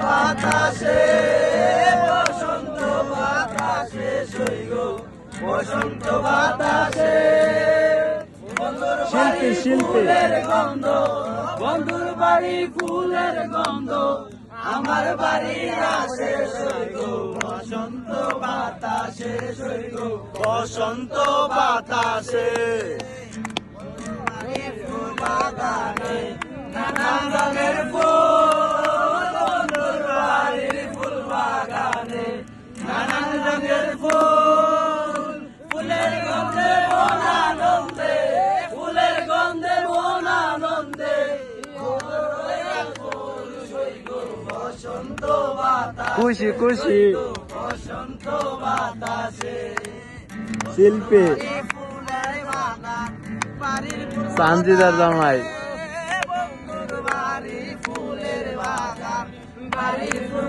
বাতাসে বসন্ত বাতাসে সইগ বসন্ত বাতাসে শিল্পী শিল্পী গন্ধ বন্ধুর বাড়ি ফুলের গন্ধ আমার বাড়ির আসে সইগ বসন্ত বাতাসে সইগ বসন্ত বাতাসে ফুল বাগানে নানান রঙের ফুল বন্ধুর বাড়ির ফুল বাগানে নানান রঙের ফুল ফুলের গন্ধে মন আনন্দে ফুলের গন্ধে মন আনন্দে বসন্ত বাতাস খুশি খুশি বসন্ত বাতাসে শিল্পী ফুলের বাগান বাড়ির সানজিদার জামাই বন্ধুর বাড়ি ফুলের বাগান বাড়ির ফুল